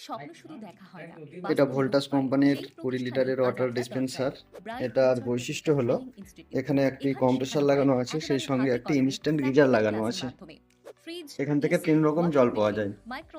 স্বপ্ন শুধু দেখা হয় না, এটা বাস্তবে রূপ ভোল্টাস পায়। কোম্পানির সেই 20 প্রতিষ্ঠানই লিটারের আজ ওয়াটার আপনার ডিসপেন্সার। দরজায়। ব্রাইট এটার ফিউচার বৈশিষ্ট্য টেকনিক্যাল হলো ট্রেনিং ইনস্টিটিউট। এখানে একটি এখানে কম্প্রেসর শেখানো হয় লাগানো আছে, সেই একেবারে সঙ্গে হাতে একটি কলমে ইনস্ট্যান্ট গিজার প্র্যাকটিক্যাল লাগানো ক্লাসের আছে। মাধ্যমে। ফ্রিজ, এখান থেকে এসি, 3 রকম ওয়াশিং জল পাওয়া মেশিন, যায়।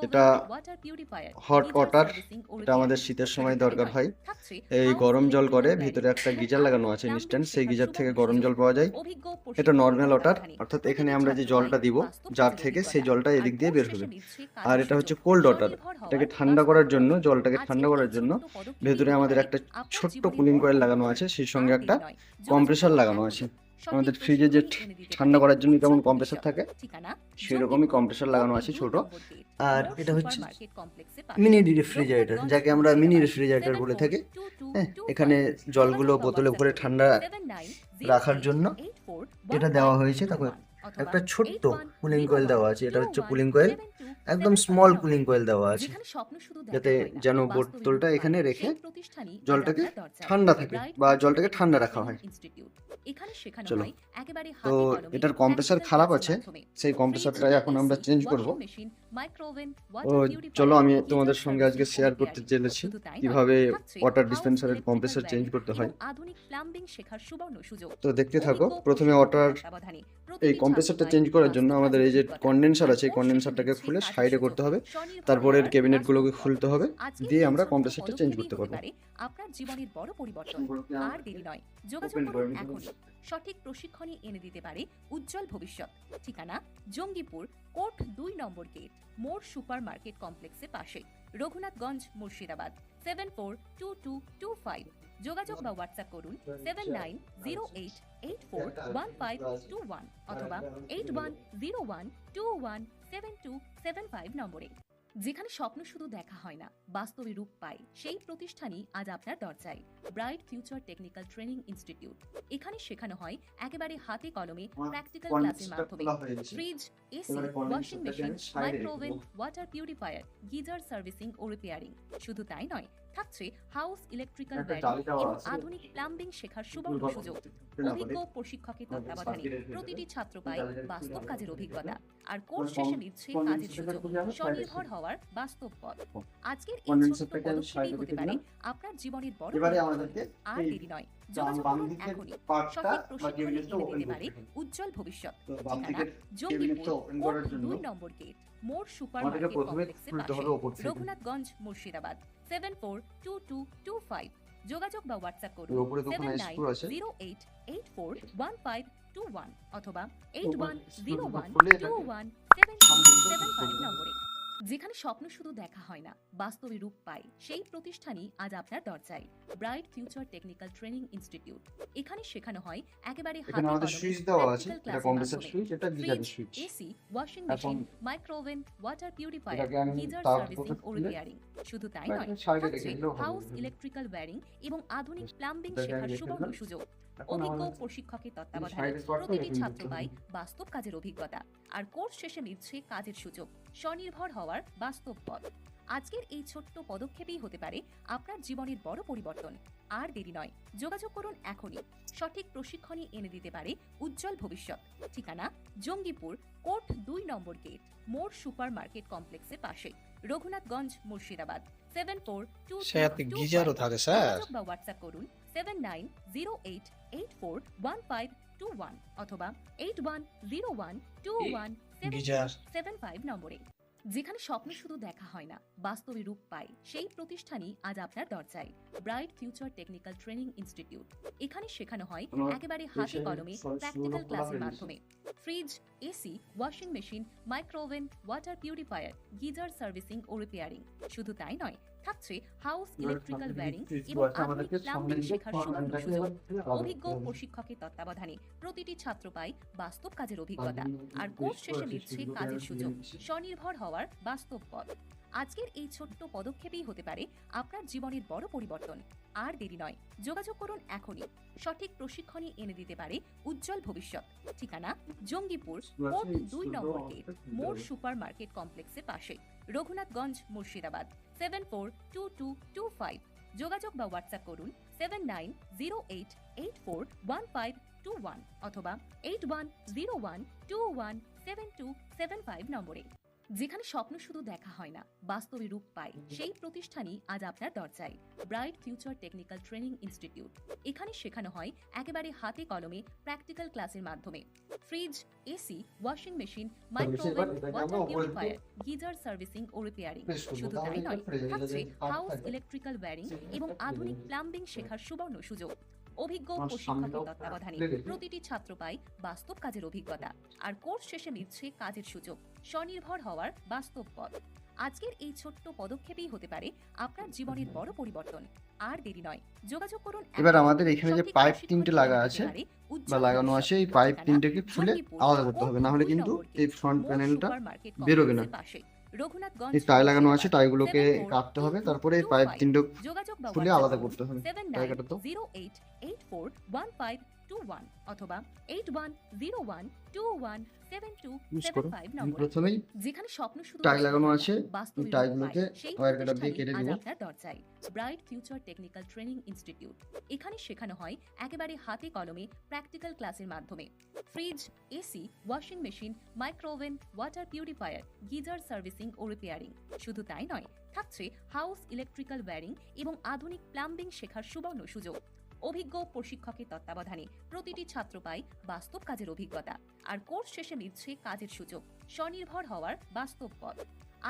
এটা microwave, water purifier, hot geyser water, servicing ও এটা আমাদের রিপেয়ারিং। শীতের শুধু সময় তাই দরকার নয়, হয়। থাকছে এই হাউস গরম জল করে ইলেকট্রিক্যাল ভিতরে ওয়্যারিং একটা এবং গিজার লাগানো আধুনিক আছে প্লাম্বিং ইনস্ট্যান্ট, সেই শেখার গিজার থেকে সুবর্ণ গরম সুযোগ। জল পাওয়া যায়। অভিজ্ঞ এটা প্রশিক্ষকের নর্মাল ওয়াটার, তত্ত্বাবধানে অর্থাৎ এখানে প্রতিটি আমরা যে ছাত্র জলটা পায় দিব, বাস্তব জার কাজের থেকে সেই অভিজ্ঞতা। জলটা আর এদিক দিয়ে কোর্স বের শেষে হবে। মিলছে আর কাজের এটা হচ্ছে সুযোগ, কোল্ড ওয়াটার, স্বনির্ভর হওয়ার এটাকে ঠান্ডা বাস্তব করার পথ। জন্য, জলটাকে ঠান্ডা আজকের এই করার জন্য ছোট্ট পদক্ষেপই ভেতরে হতে আমাদের পারে একটা আপনার ছোট্ট জীবনের কুলিং বড় কয়েল লাগানো পরিবর্তন। আছে, সেই আর সঙ্গে একটা দেরি নয়, যোগাযোগ কম্প্রেসর করুন লাগানো আছে। এখনই। সঠিক আমাদের ফ্রিজে যে প্রশিক্ষণই এনে দিতে ঠান্ডা পারে করার জন্য যেমন উজ্জ্বল কম্প্রেসর ভবিষ্যৎ। থাকে, ঠিকানা সেই রকমই জঙ্গিপুর, কম্প্রেসর কোর্ট লাগানো আছে 2 ছোট। নম্বর গেট, আর মোর এটা সুপার হচ্ছে মার্কেট কমপ্লেক্সের পাশে, মিনি রেফ্রিজারেটর, রঘুনাথগঞ্জ, যাকে আমরা মিনি মুর্শিদাবাদ রেফ্রিজারেটর বলে থাকি। হ্যাঁ, 722225। এখানে জলগুলো যোগাযোগ বা বোতলে হোয়াটসঅ্যাপ উপরে করুন ঠান্ডা রাখার জন্য 7908841521 এটা দেওয়া হয়েছে। তারপর অথবা একটা ছোট্ট কুলিং কয়েল দেওয়া আছে, এটা হচ্ছে কুলিং কয়েল, 8101217275 একদম স্মল কুলিং নম্বরে। কয়েল দেওয়া আছে, যেখানে স্বপ্ন শুধু যাতে দেখা হয় না, যেন বাস্তবে বোতলটা রূপ এখানে পায়। রেখে সেই প্রতিষ্ঠানই আজ জলটাকে আপনার দরজায়। ঠান্ডা থাকে ব্রাইট বা ফিউচার জলটাকে ঠান্ডা টেকনিক্যাল রাখা ট্রেনিং হয়। ইনস্টিটিউট। এখানে শেখানো চলো, হয় একেবারে তো হাতে কলমে এটার কম্প্রেসর প্র্যাকটিক্যাল খারাপ ক্লাসের আছে, মাধ্যমে। সেই ফ্রিজ, কম্প্রেসরটা এখন আমরা এসি, চেঞ্জ করব। ওয়াশিং মেশিন, মাইক্রোওয়েভ, ও ওয়াটার চলো, পিউরিফায়ার, আমি গিজার তোমাদের সঙ্গে আজকে সার্ভিসিং ও শেয়ার করতে রিপেয়ারিং। চলেছি শুধু তাই নয়, কিভাবে থাকছে ওয়াটার হাউস ডিসপেন্সারের ইলেকট্রিক্যাল কম্প্রেসর চেঞ্জ ওয়্যারিং করতে এবং হয়। আধুনিক প্লাম্বিং শেখার সুবর্ণ সুযোগ। তো দেখতে থাকো। অভিজ্ঞ প্রথমে প্রশিক্ষকের ওয়াটার তত্ত্বাবধানে এই প্রতিটি ছাত্র কম্প্রেসরটা পায় চেঞ্জ করার জন্য বাস্তব আমাদের কাজের এই যে অভিজ্ঞতা। কন্ডেন্সার আর আছে, এই কোর্স শেষে কন্ডেন্সারটাকে মিলছে খুলে কাজের সাইডে সুযোগ, করতে হবে, স্বনির্ভর তারপরে এর হওয়ার ক্যাবিনেটগুলোকে বাস্তব পথ। খুলতে হবে, আজকের দিয়ে এই আমরা ছোট্ট কম্প্রেসরটা চেঞ্জ পদক্ষেপই করতে হতে পারবো। পারে আপনার জীবনের বড় পরিবর্তন। আর দেরি নয়, যোগাযোগ করুন এখনই। সঠিক প্রশিক্ষণই এনে দিতে পারে উজ্জ্বল ভবিষ্যৎ। ঠিকানা জঙ্গিপুর, কোর্ট 2 নম্বর গেট, মোর সুপার মার্কেট কমপ্লেক্সের পাশে, রঘুনাথগঞ্জ, মুর্শিদাবাদ 742225। যোগাযোগ বা হোয়াটসঅ্যাপ করুন 7908841521 অথবা 8101217275 নম্বরে। যেখানে স্বপ্ন শুধু দেখা হয় না, বাস্তবে রূপ পায়। সেই প্রতিষ্ঠানই আজ আপনার দরজায়। Bright future technical training institute. এখানে শেখানো হয় একেবারে হাতে কলমে প্র্যাকটিক্যাল ক্লাসের মাধ্যমে। Fridge, AC, washing machine, microwave, water purifier, geyser servicing ও রিপেয়ারিং। শুধু তাই নয়, থাকছে হাউস ইলেকট্রিক্যাল ওয়্যারিং এবং আধুনিক প্লাম্বিং শেখার সুবর্ণ সুযোগ। অভিজ্ঞ প্রশিক্ষকের তত্ত্বাবধানে প্রতিটি ছাত্র পায় বাস্তব কাজের অভিজ্ঞতা। আর কোর্স শেষে মিলছে কাজের সুযোগ, স্বনির্ভর হওয়ার বাস্তব পথ। আজকের এই ছোট্ট পদক্ষেপই হতে পারে আপনার জীবনের বড় পরিবর্তন। আর দেরি নয়, যোগাযোগ করুন এখনই। সঠিক প্রশিক্ষণই এনে দিতে পারে উজ্জ্বল ভবিষ্যৎ। ঠিকানা জঙ্গিপুর, কোর্ট 2 নম্বর গেট, মোর সুপার মার্কেট কমপ্লেক্সের পাশে, রঘুনাথগঞ্জ, মুর্শিদাবাদ 742225। যোগাযোগ বা হোয়াটসঅ্যাপ করুন 7908841521 অথবা 8101217275 নম্বরে। যেখানে স্বপ্ন শুধু দেখা হয় না, বাস্তবে রূপ পায়। সেই প্রতিষ্ঠানই আজ আপনার দরজায়। Bright future technical training institute. এখানে শেখানো হয় একেবারে এখানে হাতে আমাদের কলমে সুইচ দেওয়া আছে, প্র্যাকটিক্যাল এটা ক্লাসের কম্প্রেসর মাধ্যমে। সুইচ, এটা ফ্রিজ, গিজারের সুইচ। এসি, ওয়াশিং এখন মেশিন, মাইক্রোওয়েভ, ওয়াটার পিউরিফায়ার, এটাকে আমি গিজার তার সার্ভিসিং ও খুলে রিপেয়ারিং। শুধু তাই নয়, সাইডে থাকছে রেখে দিলেও হবে। হাউস ইলেকট্রিক্যাল ওয়্যারিং এবং আধুনিক প্লাম্বিং এটাকে শেখার আমি রেখে সুবর্ণ দিলাম। সুযোগ। এখন অভিজ্ঞ আমাদের প্রশিক্ষকের তত্ত্বাবধানে সাইডে করার পর প্রতিটি এখানে ছাত্র দিতে পায় হবে। বাস্তব কাজের অভিজ্ঞতা। আর কোর্স শেষে মিলছে কাজের সুযোগ, স্বনির্ভর হওয়ার বাস্তব পথ। আজকের এই ছোট্ট পদক্ষেপই হতে পারে আপনার জীবনের বড় পরিবর্তন। আর দেরি নয়, যোগাযোগ করুন এখনই। সঠিক প্রশিক্ষণই এনে দিতে পারে উজ্জ্বল ভবিষ্যৎ। ঠিকানা জঙ্গিপুর, কোর্ট 2 নম্বর গেট, মোর সুপার মার্কেট কমপ্লেক্সের পাশে, রঘুনাথগঞ্জ, মুর্শিদাবাদ 742225। গিজারও থাকে স্যার। যোগাযোগ বা হোয়াটসঅ্যাপ করুন 7908841521 অথবা 8101217275 নম্বরে। যেখানে স্বপ্ন শুধু দেখা হয় না, বাস্তবে রূপ পায়। সেই প্রতিষ্ঠানই আজ আপনার দরজায়। Bright future technical training institute. এখানে শেখানো হয় একেবারে হাতে কলমে প্র্যাকটিক্যাল ক্লাসের মাধ্যমে। Fridge, AC, washing machine, microwave, water purifier, geyser servicing ও রিপেয়ারিং। শুধু তাই নয়, থাকছে হাউস ইলেকট্রিক্যাল ওয়্যারিং এবং আধুনিক প্লাম্বিং শেখার সুবর্ণ সুযোগ। অভিজ্ঞ প্রশিক্ষকের তত্ত্বাবধানে প্রতিটি ছাত্র পায় বাস্তব কাজের অভিজ্ঞতা। আর কোর্স শেষে মিলছে কাজের সুযোগ, স্বনির্ভর হওয়ার বাস্তব পথ। আজকের এই ছোট্ট পদক্ষেপই হতে পারে আপনার জীবনের বড় পরিবর্তন। আর দেরি নয়, যোগাযোগ করুন এখনই। সঠিক প্রশিক্ষণই এনে দিতে পারে উজ্জ্বল ভবিষ্যৎ। ঠিকানা জঙ্গিপুর, কোর্ট 2 নম্বর গেট, মোর সুপার মার্কেট কমপ্লেক্সের পাশে, রঘুনাথগঞ্জ, মুর্শিদাবাদ 742225। যোগাযোগ বা হোয়াটসঅ্যাপ করুন 7908841521 অথবা 8101217275 নম্বরে। যেখানে স্বপ্ন শুধু দেখা হয় না, বাস্তবে রূপ পায়, সেই প্রতিষ্ঠানই আজ আপনার দরজায়। Bright future technical training institute. এখানে শেখানো হয় একেবারে হাতে কলমে প্র্যাকটিক্যাল ক্লাসের মাধ্যমে। Fridge, AC, washing machine, microwave, water purifier, geyser servicing ও রিপেয়ারিং। শুধু তাই নয়, থাকছে হাউস ইলেকট্রিক্যাল ওয়্যারিং এবং আধুনিক প্লাম্বিং শেখার সুবর্ণ সুযোগ। অভিজ্ঞ প্রশিক্ষকের তত্ত্বাবধানে প্রতিটি ছাত্র পায় বাস্তব কাজের অভিজ্ঞতা, আর কোর্স শেষে মিলছে কাজের সুযোগ, স্বনির্ভর হওয়ার বাস্তব পথ। আজকের এই ছোট্ট পদক্ষেপই হতে পারে আপনার জীবনের বড় পরিবর্তন। আর দেরি নয়, যোগাযোগ করুন। এবার আমাদের এখানে যে পাইপ তিনটে লাগা আছে বা লাগানো আছে, এই পাইপ তিনটেকে খুলে আলাদা করতে হবে, না হলে কিন্তু এই ফ্রন্ট প্যানেলটা বেরোবে না। এই টাই লাগানো আছে, টাইগুলোকে কাটতে হবে, তারপরে এই পাইপ তিনটে খুলে আলাদা করতে হবে। টাই কাটা তো 08841521 অথবা 8101217275 নম্বরে। প্রথমেই যেখানে স্বপ্ন শুধু টাই লাগানো আছে, বাস্তবে টাইগুলোকে সেই ওয়্যার কাটার দিয়ে কেটে প্রতিষ্ঠানই দিব। আজ আপনার দরজায়। Bright future technical training institute. এখানে শেখানো হয় একেবারে হাতে কলমে প্র্যাকটিক্যাল ক্লাসের মাধ্যমে। Fridge, AC, washing machine, microwave, water purifier, geyser servicing ও রিপেয়ারিং। শুধু তাই নয়, থাকছে হাউস ইলেকট্রিক্যাল ওয়্যারিং এবং আধুনিক প্লাম্বিং শেখার সুবর্ণ সুযোগ। অভিজ্ঞ প্রশিক্ষকের তত্ত্বাবধানে প্রতিটি ছাত্র পায় বাস্তব কাজের অভিজ্ঞতা, আর কোর্স শেষে মিলছে কাজের সুযোগ, স্বনির্ভর হওয়ার বাস্তব পথ।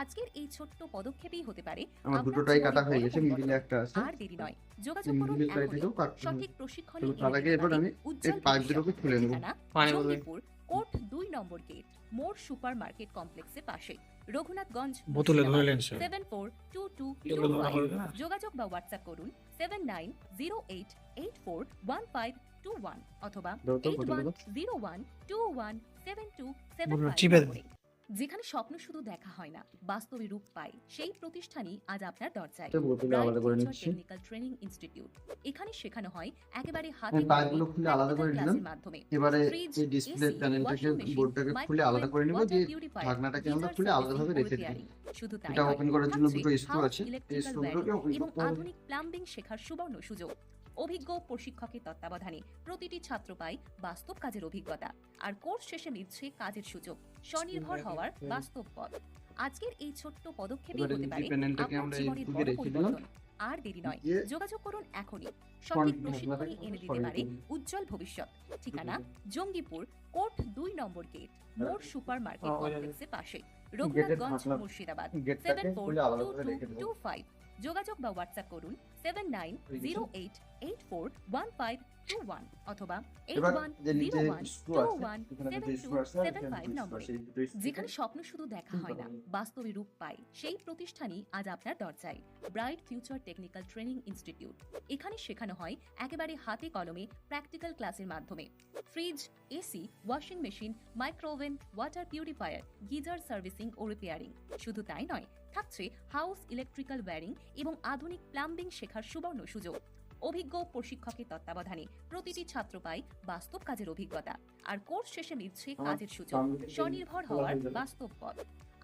আজকের এই ছোট্ট পদক্ষেপই হতে পারে আমার আপনার দুটো টাই কাটা জীবনের হয়ে বড় গেছে, পরিবর্তন। মিডিলে একটা আছে। আর দেরি নয়, যোগাযোগ করুন মিডিল এখনই। টাইটাকেও কাটতে হবে। সঠিক প্রশিক্ষণে তো তার আগে এবার আমি এই পাইপ দুটোকে খুলে নেব। জঙ্গিপুর কোর্ট 2 নম্বর গেট, মোর সুপার মার্কেট কমপ্লেক্সের পাশে, রঘুনাথগঞ্জ, বোতলে ধরলেন স্যার। 742225। যোগাযোগ বা হোয়াটসঅ্যাপ করুন 7908841521 অথবা দাও তো, বোতলে দাও। 8101217275 চিপে দেন। নম্বরে। যেখানে স্বপ্ন শুধু দেখা হয় না, বাস্তবে রূপ পায়, সেই প্রতিষ্ঠানই আজ আপনার দরজায়। তো বোতলে আলাদা করে নিচ্ছি। Technical training institute. এখানে শেখানো হয় একেবারে হাতে আমি পাইপগুলো খুলে আলাদা করে নিলাম। ক্লাসের মাধ্যমে। এবারে ফ্রিজ, এই ডিসপ্লে এসি, প্যানেলটাকে, ওয়াশিং মেশিন, বোর্ডটাকে খুলে আলাদা করে নিব, মাইক্রোওয়েভ, দিয়ে ওয়াটার পিউরিফায়ার, ঢাকনাটাকে আমরা গিজার খুলে আলাদাভাবে সার্ভিসিং ও রেখে দিই। রিপেয়ারিং। শুধু তাই এটা নয়, ওপেন করার জন্য থাকছে দুটো স্ক্রু হাউস আছে, এই ইলেকট্রিক্যাল স্ক্রুগুলোকে ওয়্যারিং ওপেন এবং করতে হবে। আধুনিক প্লাম্বিং শেখার সুবর্ণ সুযোগ। অভিজ্ঞ প্রশিক্ষকের তত্ত্বাবধানে প্রতিটি ছাত্র পায় বাস্তব কাজের অভিজ্ঞতা, আর কোর্স শেষে মিলছে কাজের সুযোগ, স্বনির্ভর হওয়ার বাস্তব পথ। আজকের এই ছোট্ট পদক্ষেপই এবারে হতে পারে এই প্যানেলটাকে আপনার আমরা এই জীবনের দিকে বড় রেখে দিলাম। পরিবর্তন। আর দেরি নয়, দিয়ে যোগাযোগ করুন এখনই। সঠিক ফ্রন্ট প্রশিক্ষণই ঢাকনাটাকে এনে দিতে সরিয়ে পারে দিন। উজ্জ্বল ভবিষ্যৎ। ঠিকানা জঙ্গিপুর কোর্ট 2 নম্বর গেট, মোর সুপার মার্কেট কমপ্লেক্সের পাশে, রঘুনাথগঞ্জ, ঢাকনা- মুর্শিদাবাদ গেটটাকে খুলে আলাদাভাবে রেখে দেব। 742225। যোগাযোগ বা হোয়াটসঅ্যাপ করুন 7908841521 অথবা এবার যে নিচে স্ক্রু আছে, এখানে যে স্ক্রু আছে, 8101217275 নম্বরে। যেখানে স্বপ্ন শুধু দেখা হয় না, বাস্তবে রূপ পায়, সেই প্রতিষ্ঠানই আজ আপনার দরজায়। Bright future technical training institute. এখানে শেখানো হয় একেবারে হাতে কলমে প্র্যাকটিক্যাল ক্লাসের মাধ্যমে। Fridge, AC, washing machine, microwave, water purifier, geyser servicing ও রিপেয়ারিং। শুধু তাই নয়, থাকছে হাউস ইলেকট্রিক্যাল ওয়্যারিং এবং আধুনিক প্লাম্বিং শেখার সুবর্ণ সুযোগ। অভিজ্ঞ প্রশিক্ষকের তত্ত্বাবধানে প্রতিটি ছাত্র পায় বাস্তব কাজের অভিজ্ঞতা, আর কোর্স শেষে মিলছে কাজের সুযোগ, স্বনির্ভর হওয়ার বাস্তব পথ।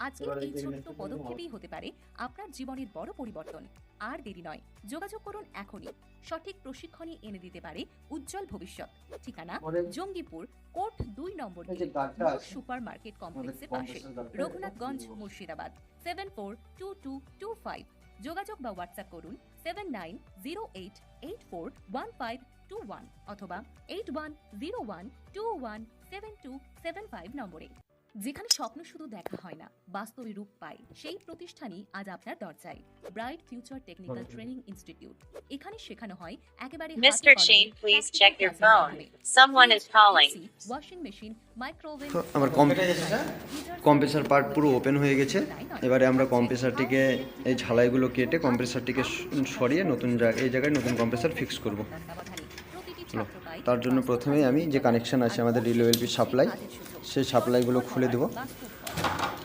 আজকের এই ছোট্ট পদক্ষেপই হতে পারে আপনার জীবনের বড় পরিবর্তন। আর দেরি নয়, যোগাযোগ করুন এখনই। সঠিক প্রশিক্ষণই এনে দিতে পারে উজ্জ্বল ভবিষ্যৎ। ঠিকানা জঙ্গিপুর কোর্ট 2 নম্বর এই যে গেট, গার্ডটা মোর আছে, সুপার মার্কেট কমপ্লেক্সের আমাদের পাশে, কম্প্রেসর গার্ডটা রঘুনাথগঞ্জ, এরকম মুর্শিদাবাদ 742225। যোগাযোগ বা হোয়াটসঅ্যাপ করুন 7908841521 অথবা 8101217275 নম্বরে। যেখানে স্বপ্ন শুধু দেখা হয় না, বাস্তবে রূপ পায়, সেই প্রতিষ্ঠানই আজ আপনার দরজায়। Bright future technical training institute. এখানে শেখানো হয় একেবারে হাতে Mr. কলমে Shane, please practical check your ক্লাসের phone. মাধ্যমে। Someone is fridge, calling. AC, washing machine, microwave, তো আমার কম্প্রেসার পার্ট পুরো ওপেন হয়ে গেছে। এবারে আমরা কম্প্রেসারটিকে, এই ঝালাইগুলো কেটে কম্প্রেসারটিকে সরিয়ে নতুন এই জায়গায় নতুন কম্প্রেসার ফিক্স করব। তার জন্য প্রথমেই আমি যে কানেকশন আছে আমাদের রিলেভেল সাপ্লাই, সেই সাপ্লাইগুলো খুলে দেবো।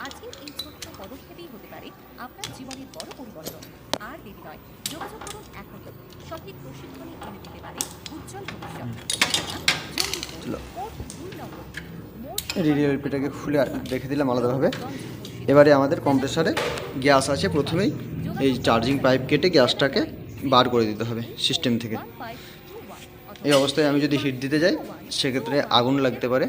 আজকের এই ছোট্ট পদক্ষেপই হতে পারে আপনার জীবনের বড় পরিবর্তন। আর দেরি নয়, যোগাযোগ করুন এখনই। সঠিক প্রশিক্ষণই এনে দিতে পারে উজ্জ্বল ভবিষ্যৎ। জঙ্গিপুর কোর্ট 2 নম্বর, মোর রিলেভেলটাকে খুলে রেখে দিলাম আলাদাভাবে। এবারে আমাদের কম্প্রেসারে গ্যাস আছে, প্রথমেই এই চার্জিং পাইপ কেটে গ্যাসটাকে বার করে দিতে হবে সিস্টেম থেকে। এই অবস্থায় আমি যদি হিট দিতে যাই, সেক্ষেত্রে আগুন লাগতে পারে।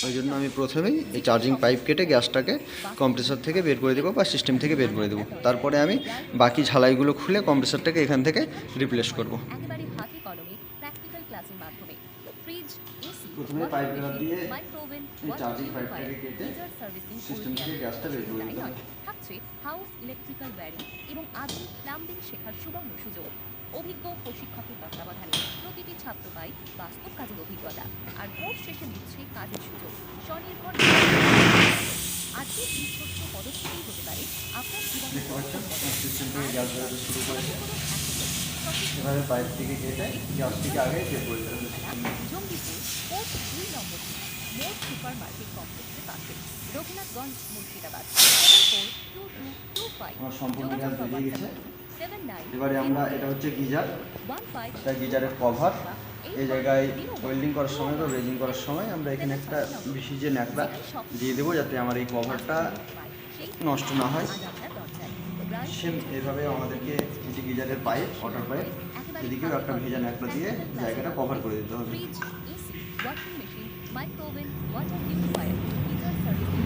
ওই জন্য আমি প্রথমেই এই চার্জিং পাইপ কেটে গ্যাসটাকে কম্প্রেসার থেকে বের করে দেবো বা সিস্টেম থেকে বের করে দেবো। তারপরে আমি বাকি ঝালাইগুলো খুলে কম্প্রেসারটাকে এখান থেকে রিপ্লেস করব। একেবারে হাতে কলমে প্র্যাকটিক্যাল ক্লাসের মাধ্যমে ফ্রিজ, এসি, প্রথমে পাইপ দিয়ে মাইক্রোওভেন, এই চার্জিং পাইপটাকে কেটে সার্ভিসিং সিস্টেম থেকে গ্যাসটা বের করে দিতে হবে। থাকছে হাউস ইলেকট্রিক্যাল ওয়্যারিং এবং আধুনিক প্লাম্বিং শেখার সুবর্ণ সুযোগ। অভিজ্ঞ প্রশিক্ষকের তত্ত্বাবধানে প্রতিটি ছাত্র পায় বাস্তব কাজের অভিজ্ঞতা আর কোর্স শেষে দিচ্ছে কাজের সুযোগ। স্বনির্ভর আজকে এই ছোট্ট পদক্ষেপই হতে পারে আপনার জীবনের দেখতে পাচ্ছেন সিস্টেম থেকে গ্যাস বেরোতে শুরু করেছে। সঠিক এভাবে পাইপ থেকে কেটে গ্যাসটিকে আগে বের করে দিতে হবে। জঙ্গিপুর পোর্ট 2 নম্বর মোট সুপার মার্কেট কমপ্লেক্সের পাশে, রঘুনাথগঞ্জ, মুর্শিদাবাদ 742225। আমার সম্পূর্ণ গ্যাস বেরিয়ে গেছে। 79 এবারে আমরা এটা হচ্ছে গিজার, 15 এটা গিজারের কভার। এই জায়গায় ওয়েল্ডিং করার সময় বা রেজিং করার সময় আমরা এখানে একটা বিশেষ যে ন্যাকড়া দিয়ে দেবো যাতে আমার এই কভারটা নষ্ট না হয়। সেম এভাবে আমাদেরকে এই যে গিজারের পাইপ, ওয়াটার পাইপ, এদিকেও একটা ভেজা ন্যাকড়া দিয়ে জায়গাটা কভার করে দিতে হবে। Fridge, AC, washing machine, micro oven, water purifier, geyser servicing.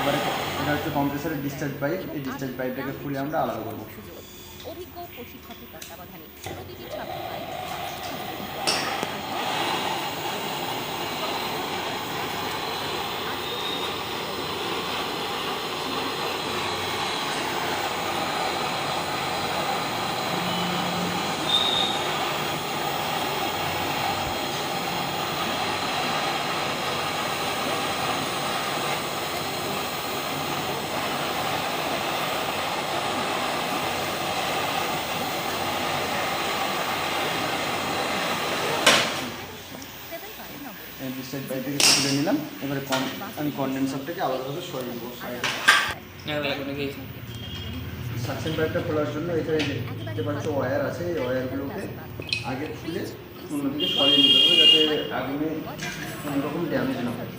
এবারে এটা হচ্ছে কম্প্রেসারের ডিসচার্জ পাইপ। এই ডিসচার্জ পাইপটাকে খুলে আমরা আলাদা করবো। অভিজ্ঞ প্রশিক্ষকের তত্ত্বাবধানে প্রতিটি ছাত্র পায় ডিসচার্জ পাইপটাকে খুলে নিলাম। এবারে আমি কনডেন্সারটাকে আলাদাভাবে সরিয়ে দেবো সাইডে। সাকশন পাইপটা খোলার জন্য এখানে দেখতে পাচ্ছ ওয়্যার আছে। এই ওয়্যারগুলোকে আগে খুলে অন্যদিকে সরিয়ে নিতে হবে যাতে আগুনে কোনো রকম ড্যামেজ না হয়।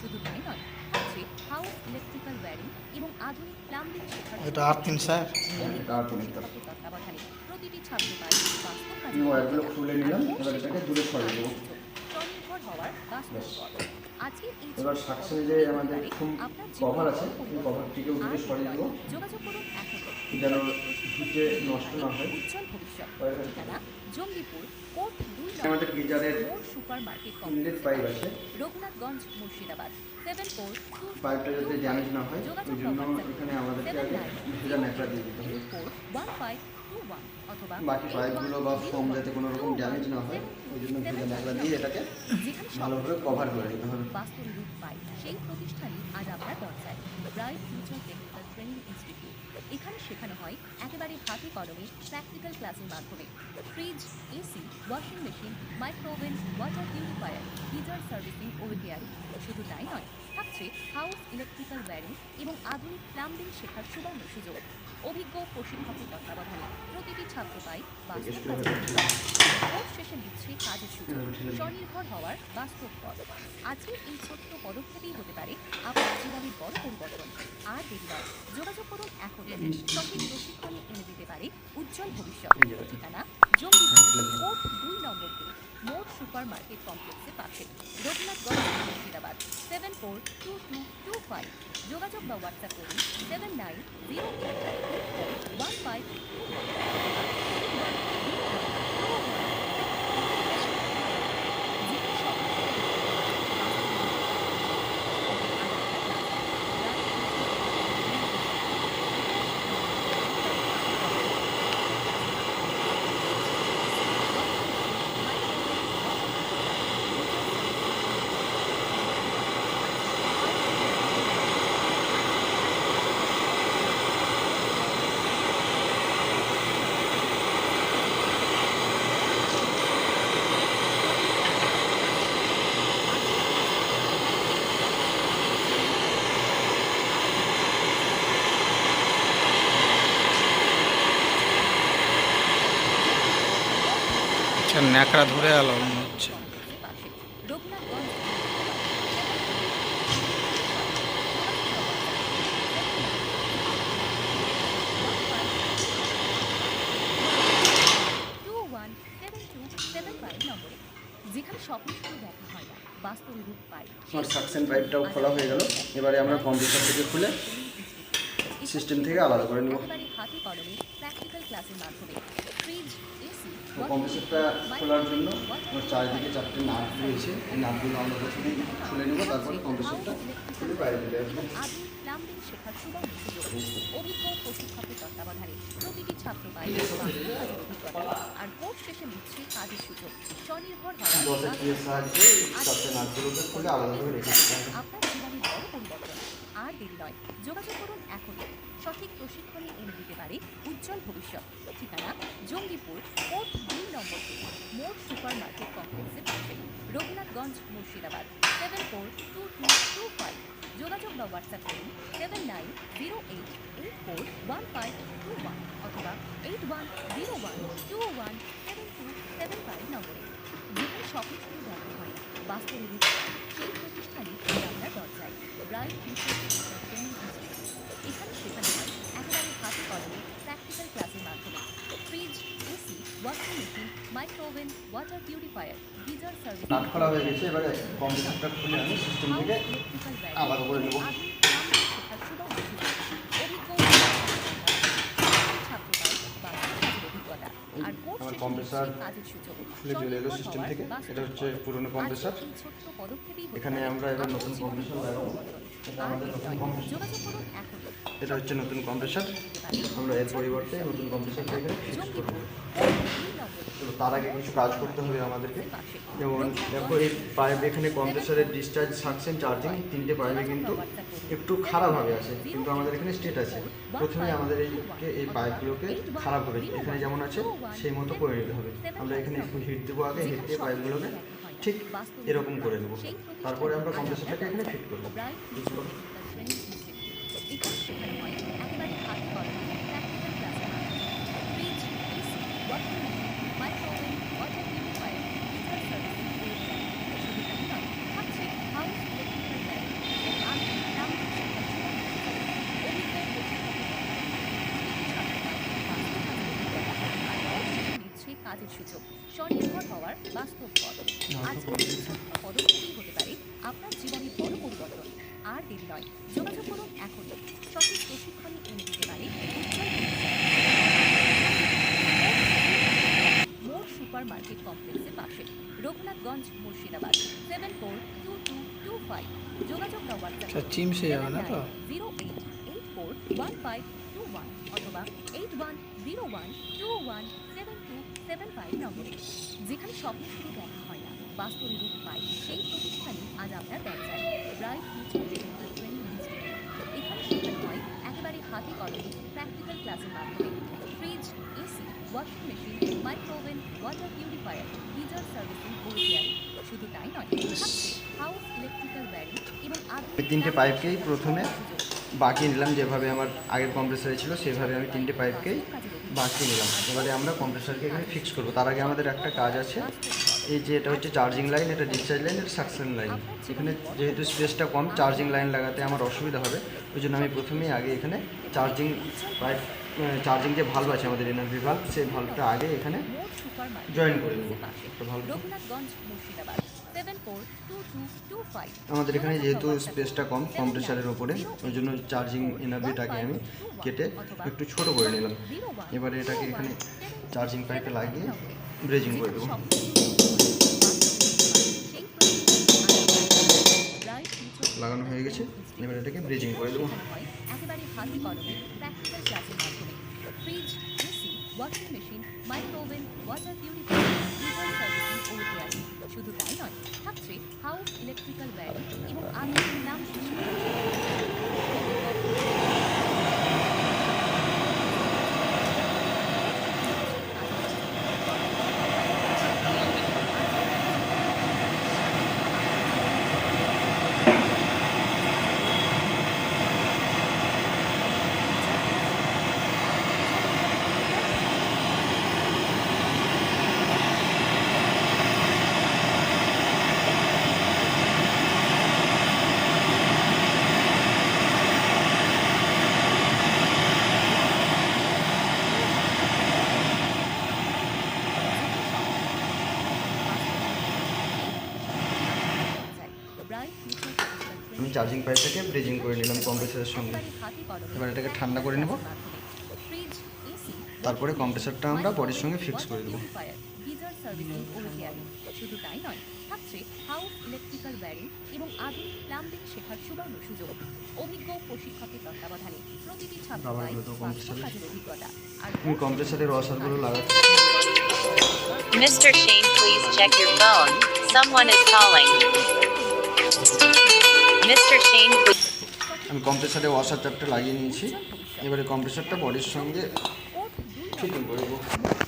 শুধু তাই নয়, আছে হাউস ইলেকট্রিক্যাল ওয়্যারিং এবং আধুনিক প্লাম্বিং শেখার এটা আর্থিং স্যার তত্ত্বাবধানে প্রতিটি ছাত্র পায় বাস্তব কাজে এই ওয়্যারগুলো খুলে নিলাম। এবার এটাকে দূরে সরিয়ে দেবো। স্বনির্ভর হওয়ার বাস্তব পথ। আজকের এই এবার সাকশনে যে আমাদের কভার আছে এই কভারটিকেও দূরে সরিয়ে দেবো যোগাযোগ করুন এখন যেন হিটে নষ্ট না হয়। উজ্জ্বল ভবিষ্যৎ। ঠিকানা জঙ্গিপুর পোর্ট 2 আমাদের গিজারের মোট সুপার মার্কেট ইনলেট পাইপ আছে। রঘুনাথগঞ্জ, মুর্শিদাবাদ 742225। পাইপটা যাতে ড্যামেজ না হয় ওই জন্য এখানে আমাদেরকে আগে ভেজা ন্যাকড়া দিয়ে দিতে হবে। 1521 অথবা বাকি পাইপগুলো বা ফোম যাতে কোনো রকম ড্যামেজ না হয় ওই জন্য ভেজা ন্যাকড়া দিয়ে এটাকে ভালোভাবে কভার করে দিতে হবে। বাস্তব রূপ পায় সেই প্রতিষ্ঠানই আজ আপনার দরজায়, bright future technical training institute. এখানে শেখানো হয় একেবারে হাতে কলমে প্র্যাকটিক্যাল ক্লাসের মাধ্যমে fridge, AC, washing machine, micro oven, water purifier, geyser servicing ও রিপেয়ারিং। শুধু তাই নয়, থাকছে হাউস ইলেকট্রিক্যাল ওয়্যারিং এবং আধুনিক প্লাম্বিং শেখার সুবর্ণ সুযোগ। অভিজ্ঞ প্রশিক্ষকের তত্ত্বাবধানে প্রতিটি ছাত্র পায় বাস্তব কাজের কোর্স শেষে দিচ্ছে কাজের সুযোগ। স্বনির্ভর হওয়ার বাস্তব পথ। আজকের এই ছোট্ট পদক্ষেপই হতে পারে আপনার জীবনের বড় পরিবর্তন। আর দেরি নয়, যোগাযোগ করুন এখন। সঠিক প্রশিক্ষণে এনে দিতে পারে উজ্জ্বল ভবিষ্যৎ। ঠিকানা জঙ্গিপুর পোর্ট 2 নম্বর মোট সুপার মার্কেট কমপ্লেক্সের পাশে, রঘুনাথগঞ্জ, মুর্শিদাবাদ 742225। যোগাযোগ বা হোয়াটসঅ্যাপ করুন ন্যাকড়া ধরে এলো মনে হচ্ছে। পাশে, রঘুনাথগঞ্জ, নম্বরে, যেখানে স্বপ্ন শুধু দেখা হয় না, বাস্তবে রূপ পায় আমার সাকশন পাইপটাও খোলা হয়ে গেল। এবারে আমরা কম্প্রেসার থেকে খুলে সিস্টেম থেকে আলাদা করে নেব। একেবারে হাতে কলমে প্র্যাকটিক্যাল ক্লাসের মাধ্যমে ফ্রিজ, এসি, তো কম্প্রেসারটা খোলার জন্য আমার চারিদিকে 4টে নাট রয়েছে। এই নাটগুলো আমরা প্রথমেই খুলে নেব, তারপরে কম্প্রেসারটা খুলে বাইরে দিতে আসবো। আধুনিক প্লাম্বিং শেখার সুবর্ণ সুযোগ। অভিজ্ঞ প্রশিক্ষকের তত্ত্বাবধানে প্রতিটি ছাত্র পায় বাস্তব কাজের অভিজ্ঞতা আর কোর্স শেষে মিলছে কাজের সুযোগ। স্বনির্ভর হওয়ার 10 এর সাহায্যে 4টে নাটগুলোকে খুলে আলাদাভাবে রেখে দিতে হবে। আপনার জীবনের বড় পরিবর্তন আর দেরি নয়, যোগাযোগ করুন এখনই। সঠিক প্রশিক্ষণে এনে দিতে পারে উজ্জ্বল ভবিষ্যৎ। ঠিকানা জঙ্গিপুর, কোর্ট 2 নম্বর থেকে মোড় সুপার মার্কেট কমপ্লেক্সের পাশে, রঘুনাথগঞ্জ, মুর্শিদাবাদ 742225। যোগাযোগ বা হোয়াটসঅ্যাপ করুন 7908841521 অথবা 8101217275 নম্বরে। যেখানে স্বপ্ন শুরু দেখা হয় না, বাস্তবে রূপ পায়, সেই প্রতিষ্ঠানই আপনার দরজায়। Bright future technical training institute. এখানে শেখানো হয় একেবারে হাতে কলমে প্র্যাকটিক্যাল ক্লাসের মাধ্যমে fridge, AC, washing machine, micro oven, water purifier, geyser service. Nut খোলা হয়ে গেছে। এবারে কম্পিউটারটা খুলে আমি সিস্টেম থেকে আলাদা করে নেব। আমার কম্প্রেসার খুলে চলে এলো সিস্টেম থেকে। এটা হচ্ছে পুরনো কম্প্রেসার। এখানে আমরা এবার নতুন কম্প্রেসার লাগাবো। এটা আমাদের নতুন কম্প্রেসার। এটা হচ্ছে নতুন কম্প্রেসার। আমরা এর পরিবর্তে নতুন কম্প্রেসারটা এখানে ফিক্স করবো। তো তার আগে কিছু কাজ করতে হবে আমাদেরকে। যেমন দেখো, এই পাইপ এখানে কম্প্রেসারের ডিসচার্জ, সাকশন, চার্জিং, 3টে পাইপে কিন্তু একটু খারাপভাবে আছে, কিন্তু আমাদের এখানে স্টেট আছে। প্রথমে আমাদের এই পাইপগুলোকে খারাপভাবে এখানে যেমন আছে সেই মতো করে নিতে হবে। আমরা এখানে একটু হিট দেবো আগে, হিট দিয়ে পাইপগুলোকে ঠিক এরকম করে নেবো। তারপরে আমরা কম্প্রেসারটাকে এখানে ফিট করবো। কাজের সুযোগ, স্বনির্ভর হওয়ার বাস্তব পথ। আজকের এই ছোট্ট পদক্ষেপই হতে পারে আপনার জীবনের বড় পরিবর্তন। আর দেরি নয়, যোগাযোগ করুন এখনই। সঠিক প্রশিক্ষণে এনে দিতে পারে উজ্জ্বল মোড় সুপার মার্কেট কমপ্লেক্সের পাশে, রঘুনাথগঞ্জ, মুর্শিদাবাদ 742225। যোগাযোগ বা হোয়াটসঅ্যাপ চিম সে যাবে না তো 08841521 অথবা 8101217275 নম্বরে। যেখানে স্বপ্ন শুরু দেখা হয় না, বাস্তবে রূপ পায়, সেই প্রতিষ্ঠানই আজ আপনার দরজায়। Bright future technical training institute. এখানে শেখানো হয় একেবারে হাতে কলমে প্র্যাকটিক্যাল ক্লাসের মাধ্যমে fridge, AC, washing machine, micro oven, water purifier, geyser servicing ও রিপেয়ারিং। শুধু তাই নয়, থাকছে হাউস ইলেকট্রিক্যাল ওয়্যারিং এবং এই 3টে পাইপকেই প্রথমে বাকি নিলাম। যেভাবে আমার আগের কম্প্রেসারে ছিল সেভাবে আমি 3টে পাইপকেই বাকি নিলাম। এবারে আমরা কম্প্রেসারকে এখানে ফিক্স করবো। তার আগে আমাদের একটা কাজ আছে। এই যে এটা হচ্ছে চার্জিং লাইন, এটা ডিসচার্জ লাইন, এটা সাকশন লাইন। এখানে যেহেতু স্পেসটা কম, চার্জিং লাইন লাগাতে আমার অসুবিধা হবে। ওই জন্য আমি প্রথমেই আগে এখানে চার্জিং পাইপ, চার্জিং যে ভাল্ব আছে আমাদের এনার্জি ভাল্ব, সেই ভাল্বটা আগে এখানে জয়েন করে দেবো। একটা ভাল্ব আমাদের এখানে যেহেতু স্পেসটা কম কম্প্রেসারের ওপরে, ওই জন্য চার্জিং এনার্জিটাকে আমি কেটে একটু ছোট করে নিলাম। এবারে এটাকে এখানে চার্জিং পাইপে লাগিয়ে ব্রেজিং করে দেবো। লাগানো হয়ে গেছে। এবার এটাকে ব্রেজিং করে দেবো। একেবারে হাতে কলমে প্র্যাকটিক্যাল ক্লাসের মাধ্যমে fridge, AC, washing machine, micro oven, water purifier, geyser servicing ও রিপেয়ারিং। শুধু তাই নয়, থাকছে হাউস ইলেকট্রিক্যাল ওয়্যারিং এবং আধুনিক নাম চার্জিং পাইপটাকে ব্রিজিং করে নিলাম কম্প্রেসারের সঙ্গে। এবার এটাকে ঠান্ডা করে নেব, তারপরে কম্প্রেসারটা আমরা বডির সঙ্গে ফিক্স করে দেবো। গিজার সার্ভিসিং ও রিপেয়ারিং। শুধু তাই নয়, থাকছে হাউস ইলেকট্রিক্যাল ওয়্যারিং এবং আধুনিক প্লাম্বিং শেখার সুবর্ণ সুযোগ। অভিজ্ঞ প্রশিক্ষকের তত্ত্বাবধানে প্রতিটি ছাত্র পায় বাস্তব কাজের অভিজ্ঞতা। আর আমি কম্প্রেসারের ওয়াশারগুলো লাগাচ্ছি। Mr. Shane, please check your phone. Someone is calling. Mr. Shane, please. আমি কম্প্রেসারে ওয়াশার চাপটা লাগিয়ে নিয়েছি। এবারে কম্প্রেসারটা বডির সঙ্গে ফিটিং করে দেবো।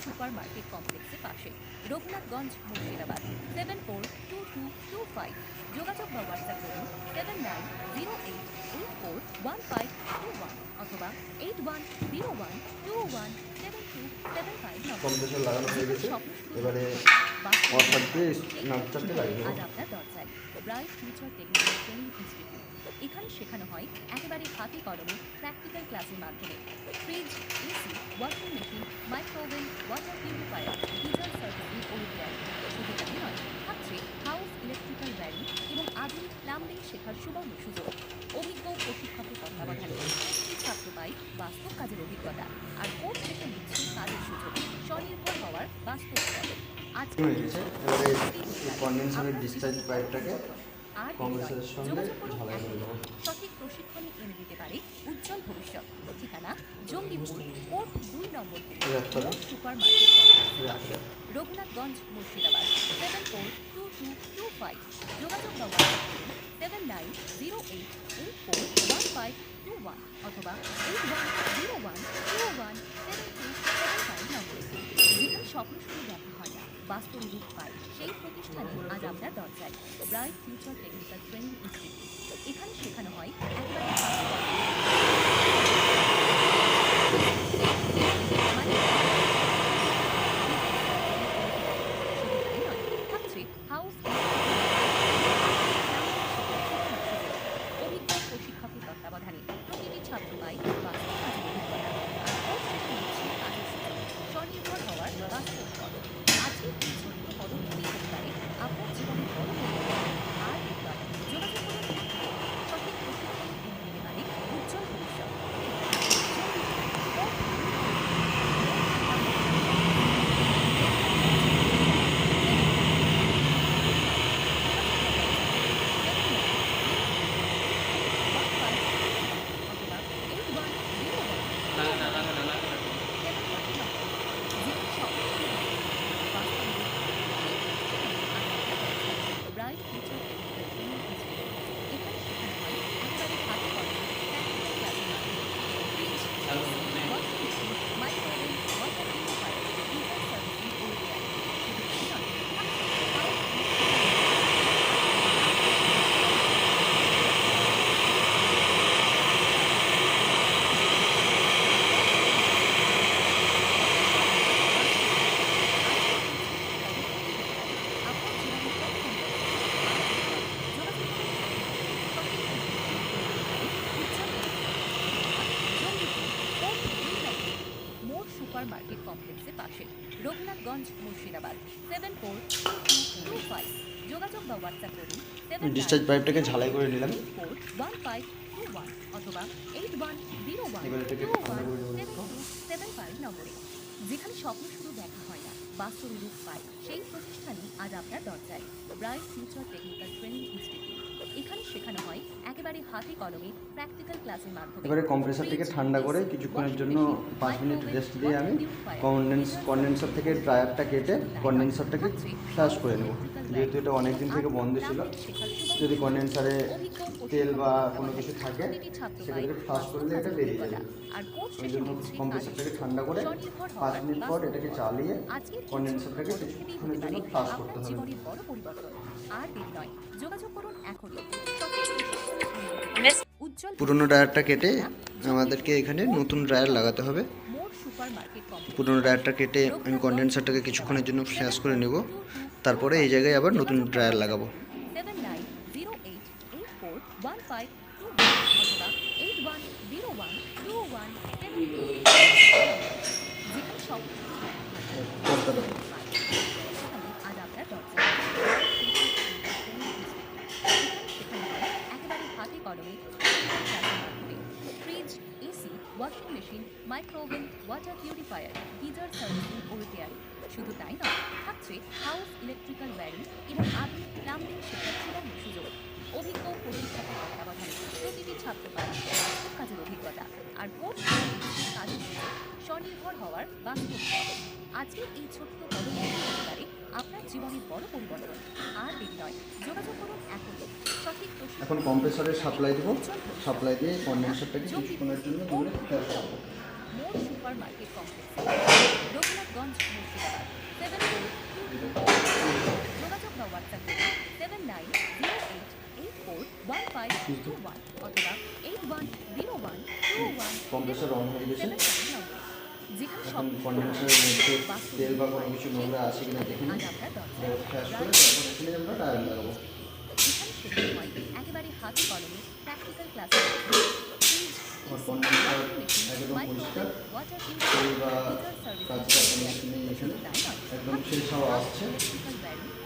সুপার মার্কেট কমপ্লেক্সের পাশে, রঘুনাথগঞ্জ, মুর্শিদাবাদ 742225। যোগাযোগ বা হোয়াটসঅ্যাপ করুন 7908841521 অথবা 8101217275 নম্বরে। কম্প্রেসার লাগানো হয়ে গেছে, এবারে ওয়াশার দিয়ে নাট চাপটা লাগিয়ে দেবো। আজ আপনার দরজায় bright future technical training institute. এখানে শেখানো হয় একেবারে হাতে কলমে প্র্যাকটিক্যাল ক্লাসের মাধ্যমে। Fridge, AC, washing machine, micro oven, water purifier, geyser servicing ও রিপেয়ারিং। শুধু তাই নয়, থাকছে হাউস ইলেকট্রিক্যাল ওয়্যারিং এবং আধুনিক প্লাম্বিং শেখার সুবর্ণ সুযোগ। অভিজ্ঞ প্রশিক্ষকের তত্ত্বাবধানে প্রতিটি ছাত্র পায় বাস্তব কাজের অভিজ্ঞতা। আর কোর্স থেকে মিলছে কাজের সুযোগ, স্বনির্ভর হওয়ার বাস্তব পথ। আজকে হয়ে গেছে, এবারে এই কন্ডেন্সারের ডিসচার্জ পাইপটাকে আর কম্প্রেসারের সঙ্গে যোগাযোগ করুন ঝালাই করে দেবো। সঠিক প্রশিক্ষণে এনে দিতে পারে উজ্জ্বল ভবিষ্যৎ। ঠিকানা Jangipur, court 2 number, supermarket complex, Raghunathganj, Murshidabad 742225। যোগাযোগ বা হোয়াটসঅ্যাপ করুন 7908841521 অথবা 8101217275 নম্বরে। যেখানে স্বপ্ন শুধু দেখা হয় না, বাস্তবে রূপ পায়, সেই প্রতিষ্ঠানে আজ আপনার দরজায় bright future technical training institute. এখানে শেখানো হয় একেবারে হাতে কলমে থাকছে হাউস অভিজ্ঞ প্রশিক্ষকের তত্ত্বাবধানে প্রতিটি ছাত্র পায় বাস্তব কাজের অভিজ্ঞতা। আর কোর্স শেষে মিলছে কাজের সুযোগ, স্বনির্ভর হওয়ার বাস্তব পথ। আজকের এই ছোট্ট পদক্ষেপে হতে পারে আপনার জীবনের বড় পরিবর্তন। আর এবার যোগাযোগ করুন এখনই। সঠিক প্রশিক্ষণ এনে দিতে পারে উজ্জ্বল ভবিষ্যৎ। সুপার মার্কেট কমপ্লেক্সের পাশে, রঘুনাথগঞ্জ, মুর্শিদাবাদ 742225। যোগাযোগ বা হোয়াটসঅ্যাপ করুন ডিসচার্জ পাইপটাকে ঝালাই করে নিলাম। 7908841521 অথবা 8101217275 নম্বরে। যেখানে স্বপ্ন শুধু দেখা হয় না, বাস্তবে রূপ পায়, সেই প্রতিষ্ঠানই আজ আপনার দরজায় bright future technical training institute. এখানে শেখানো হয় একেবারে হাতে কলমে প্র্যাকটিক্যাল ক্লাসের মাধ্যমে। এবারে কম্প্রেসারটিকে ঠান্ডা করে কিছুক্ষণের জন্য 5 মিনিট রেস্ট দিয়ে আমি কন্ডেন্সার থেকে ড্রায়ারটা কেটে কন্ডেন্সারটাকে ফ্ল্যাশ করে নেব। যেহেতু এটা অনেক দিন থেকে বন্ধ ছিল, যদি কন্ডেন্সারে তেল বা কোনো কিছু থাকে সেটাকে ফ্লাশ করলে এটা বেরিয়ে যাবে। ওই জন্য কম্প্রেসারটাকে ঠান্ডা করে 5 মিনিট পর এটাকে চালিয়ে কন্ডেন্সারটাকে কিছুক্ষণের জন্য ফ্লাশ করতে হবে। আর দেরি নয়, যোগাযোগ করুন এখনই। পুরনো ড্রায়ারটা কেটে আমাদেরকে এখানে নতুন ড্রায়ার লাগাতে হবে। পুরনো ড্রায়ারটা কেটে আমি কন্ডেন্সারটাকে কিছুক্ষণের জন্য ফ্ল্যাশ করে নেব, তারপরে এই জায়গায় আবার নতুন ড্রায়ার লাগাবো। 7908841521 একেবারে হাতে micro oven, water purifier, geyser servicing ও রিপেয়ারিং। শুধু তাই নয়, থাকছে হাউস ইলেকট্রিক্যাল ওয়্যারিং এবং আধুনিক প্লাম্বিং শেখার সুবর্ণ সুযোগ। অভিজ্ঞ প্রশিক্ষকের তত্ত্বাবধানে প্রতিটি ছাত্র পায় বাস্তব কাজের অভিজ্ঞতা আর কোর্স কাজের সুযোগ, স্বনির্ভর হওয়ার বাস্তব পথ। আজকের এই ছোট্ট পদক্ষেপ হতে পারে আপনার জীবনের বড় পরিবর্তন। আর দেরি নয়, যোগাযোগ করুন এখনই। সঠিক প্রশিক্ষণ এখন কম্প্রেসরের সাপ্লাই দেবো, সাপ্লাই দিয়ে কন্ডেন্সারটাকে কিছুক্ষণের জন্য দূরে ফেলে রাখবো। মোর supermarket complex, Raghunathganj, Murshidabad 7422। যোগাযোগ বা হোয়াটসঅ্যাপ করুন 7908841521 অথবা 810121 কম্প্রেসর অন হয়ে গেছে। যেখানে এখন সব কন্ডেন্সারের মধ্যে তেল বা কোনো কিছু নোংরা আছে কিনা দেখে নিই, ফ্ল্যাশ করে তারপর এখানে আমরা টায়ার লাগাবো। এখানে শেখানো হয় একেবারে হাতে কলমে প্র্যাকটিক্যাল ক্লাস। আমার কন্ডেন্সার একদম পরিষ্কার, তেল বা কাজটা কোনো কিছু নেই এখানে, একদম শেষ হাওয়া আসছে।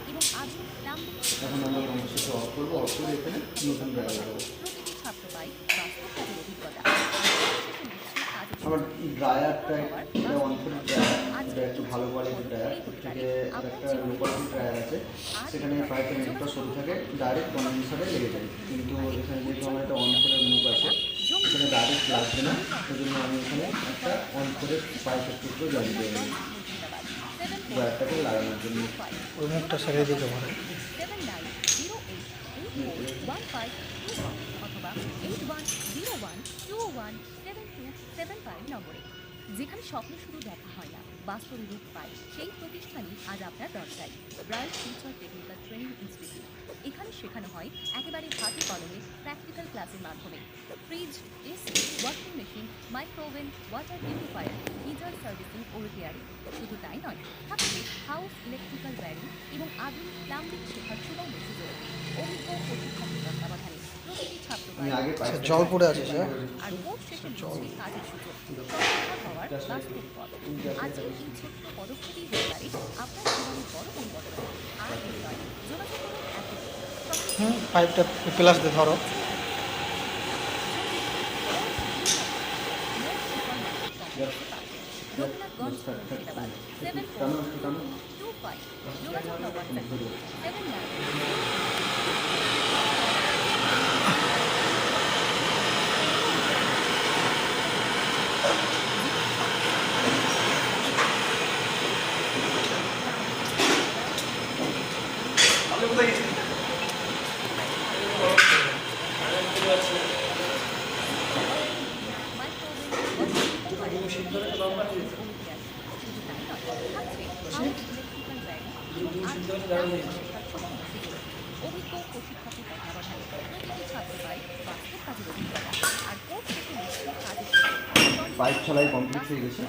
এবং আধুনিক প্লাম্বিং এখন আমরা কম্প্রেসরটা অফ করবো, অফ করে এখানে নতুন ড্রায়ার লাগাবো। প্রতিটি ছাত্র পায় বাস্তব কাজের অভিজ্ঞতা। আমার ড্রায়ারটা এটা অন করে ড্রায়ার, এটা একটু ভালো কোয়ালিটির ড্রায়ার, থেকে একটা লো কোয়ালিটির ড্রায়ার আছে, সেখানে পাইপের মুখটা সরু থাকে, ডাইরেক্ট কন্ডেন্সারে লেগে যায়। কিন্তু এখানে যেহেতু আমার একটা অন করে মুখ আছে, এখানে ডাইরেক্ট লাগবে না, ওই জন্য আমি এখানে একটা অন করে পাইপের টুকরো জয়েন করে নিই ড্রায়ারটাকে লাগানোর জন্য। ওই মুখটা সারিয়ে দিতে পারে। 7908841521 অথবা 8101217275 নম্বরে। যেখানে স্বপ্ন শুধু দেখা হয় না, বাস্তবে রূপ পায়, সেই প্রতিষ্ঠানই আজ আপনার দরজায়। Bright future technical training institute. এখানে শেখানো হয় একেবারে হাতে কলমে প্র্যাকটিক্যাল ক্লাসের মাধ্যমে। Fridge, AC, washing machine, micro oven, water purifier, geyser servicing ও রিপেয়ারিং। শুধু তাই নয়, থাকছে হাউস ইলেকট্রিক্যাল ওয়্যারিং এবং আধুনিক প্লাম্বিং শেখার সুবর্ণ সুযোগ। অভিজ্ঞ প্রশিক্ষকের তত্ত্বাবধানে প্রতিটি ছাত্র আমি আগে আচ্ছা, জল পড়ে আছে স্যার। আর কোর্স শেষে মিলছে কাজের সুযোগ, স্বনির্ভর হওয়ার বাস্তব পথ। আজকের এই ছোট্ট পদক্ষেপই হতে পারে আপনার জীবনের বড় পরিবর্তন। আর দেরি নয়, যোগাযোগ করুন এখনই। পাইপটা প্লাস দিয়ে ধরো। রঘুনাথগঞ্জ, মুর্শিদাবাদ 7425। যোগাযোগ বা হোয়াটসঅ্যাপ করুন 7908841521। অভিজ্ঞ প্রশিক্ষকের তত্ত্বাবধানে প্রতিটি ছাত্র পায় বাস্তব কাজের অভিজ্ঞতা আর কোর্স থেকে মিলছে কাজের সুযোগ। পাইপ ছলাই কমপ্লিট হয়ে গেছে,